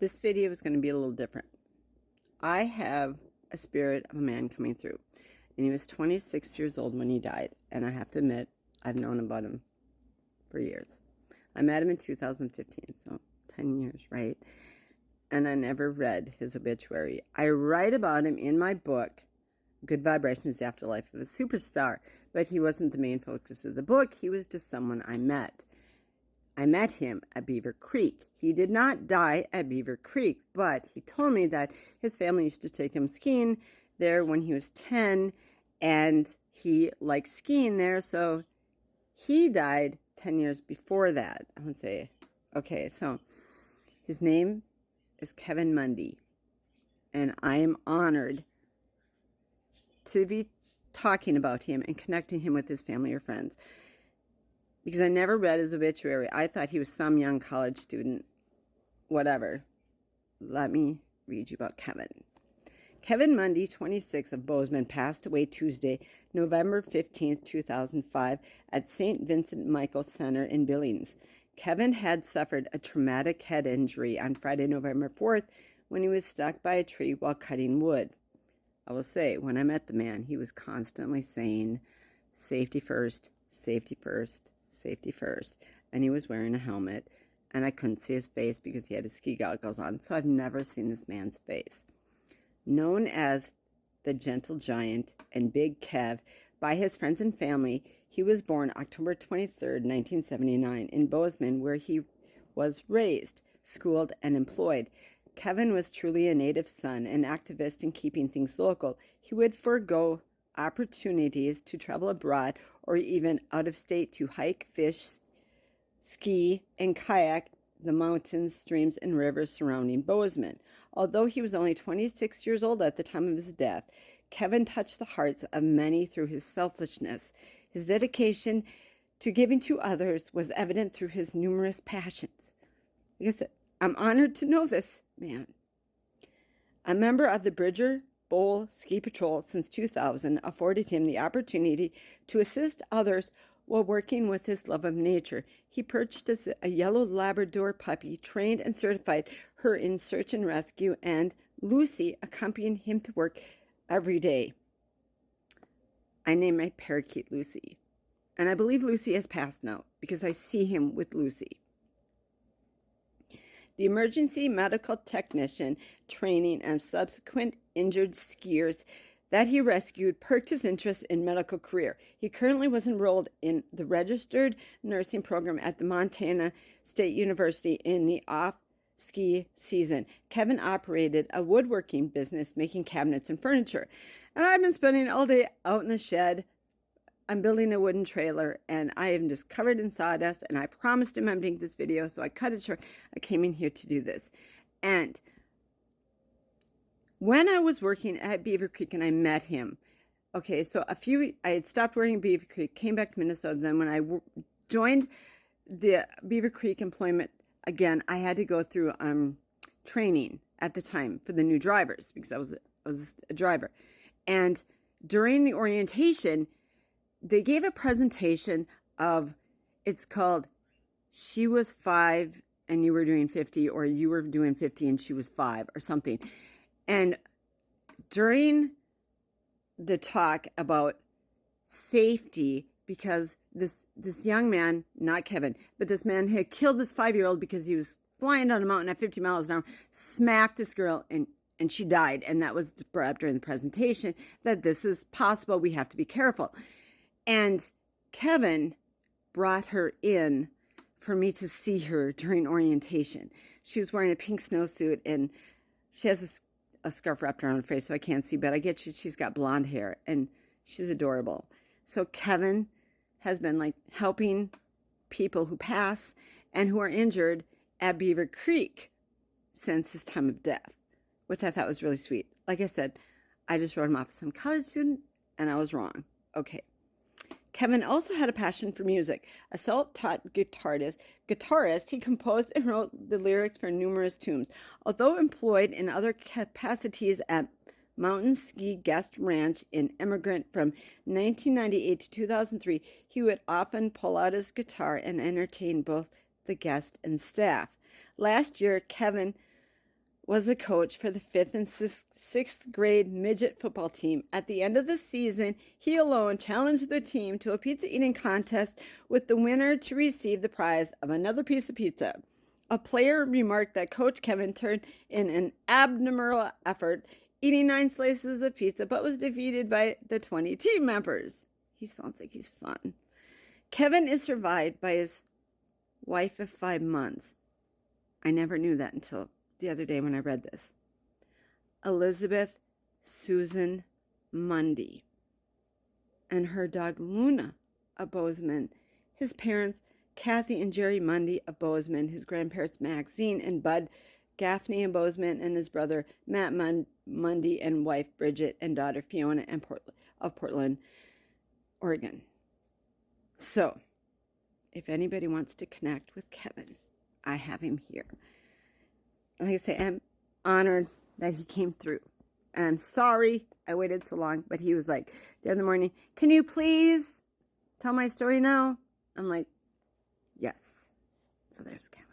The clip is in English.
This video is going to be a little different. I have a spirit of a man coming through, and he was 26 years old when he died, and I have to admit, I've known about him for years. I met him in 2015, so 10 years, right? And I never read his obituary. I write about him in my book, Good Vibrations, The Afterlife of a Superstar, but he wasn't the main focus of the book. He was just someone I met. I met him at Beaver Creek. He did not die at Beaver Creek, but he told me that his family used to take him skiing there when he was 10, and he liked skiing there, so he died 10 years before that. I would say, okay, so his name is Kevin Mundy, and I am honored to be talking about him and connecting him with his family or friends, because I never read his obituary. I thought he was some young college student, whatever. Let me read you about Kevin. Kevin Mundy, 26, of Bozeman, passed away Tuesday, November 15, 2005, at St. Vincent Michael Center in Billings. Kevin had suffered a traumatic head injury on Friday, November 4th, when he was stuck by a tree while cutting wood. I will say, when I met the man, he was constantly saying, safety first, safety first, safety first. And he was wearing a helmet, and I couldn't see his face because he had his ski goggles on, so I've never seen this man's face. Known as the Gentle Giant and Big Kev by his friends and family, he was born October 23rd, 1979, in Bozeman, where he was raised, schooled, and employed. Kevin was truly a native son, an activist in keeping things local. He would forego opportunities to travel abroad or even out of state to hike, fish, ski, and kayak the mountains, streams, and rivers surrounding Bozeman. Although he was only 26 years old at the time of his death, Kevin touched the hearts of many through his selflessness. His dedication to giving to others was evident through his numerous passions. Like I said, I'm honored to know this man. A member of the Bridger Bowl Ski Patrol since 2000 afforded him the opportunity to assist others while working with his love of nature. He purchased a yellow Labrador puppy, trained and certified her in search and rescue, and Lucy accompanied him to work every day. I named my parakeet Lucy, and I believe Lucy has passed now because I see him with Lucy. The emergency medical technician training and subsequent injured skiers that he rescued perked his interest in medical career. He currently was enrolled in the registered nursing program at the Montana State University in the off-ski season. Kevin operated a woodworking business making cabinets and furniture. And I've been spending all day out in the shed. I'm building a wooden trailer, and I am just covered in sawdust, and I promised him I'm making this video, so I cut it short. I came in here to do this. And when I was working at Beaver Creek and I met him, okay, so I had stopped working at Beaver Creek, came back to Minnesota. Then when I joined the Beaver Creek employment again, I had to go through training at the time for the new drivers because I was a driver. And during the orientation, they gave a presentation of, it's called She Was 5 and You Were Doing 50, or You Were Doing 50 and She Was 5, or something. And during the talk about safety, because this young man, not Kevin, but this man had killed this 5-year-old because he was flying down a mountain at 50 miles an hour, smacked this girl, and she died. And that was brought up during the presentation, that this is possible. We have to be careful. And Kevin brought her in for me to see her during orientation. She was wearing a pink snowsuit, and she has a scarf wrapped around her face, so I can't see, but I get she's got blonde hair, and she's adorable. So Kevin has been like helping people who pass and who are injured at Beaver Creek since his time of death, which I thought was really sweet. Like I said, I just wrote him off as some college student, and I was wrong. Okay. Kevin also had a passion for music. A self-taught guitarist, he composed and wrote the lyrics for numerous tunes. Although employed in other capacities at Mountain Ski Guest Ranch in Emigrant from 1998 to 2003, he would often pull out his guitar and entertain both the guests and staff. Last year, Kevin was a coach for the 5th and 6th grade midget football team. At the end of the season, he alone challenged the team to a pizza eating contest with the winner to receive the prize of another piece of pizza. A player remarked that Coach Kevin turned in an abnormal effort, eating 9 slices of pizza, but was defeated by the 20 team members. He sounds like he's fun. Kevin is survived by his wife of 5 months. I never knew that until the other day when I read this. Elizabeth Susan Mundy. And her dog Luna of Bozeman. His parents, Kathy and Jerry Mundy of Bozeman. His grandparents, Maxine and Bud Gaffney of Bozeman. And his brother, Matt Mundy, and wife, Bridget, and daughter, Fiona of Portland, Oregon. So, if anybody wants to connect with Kevin, I have him here. Like I say, I'm honored that he came through. And I'm sorry I waited so long, but he was like, the other morning, can you please tell my story now? I'm like, yes. So there's Kevin.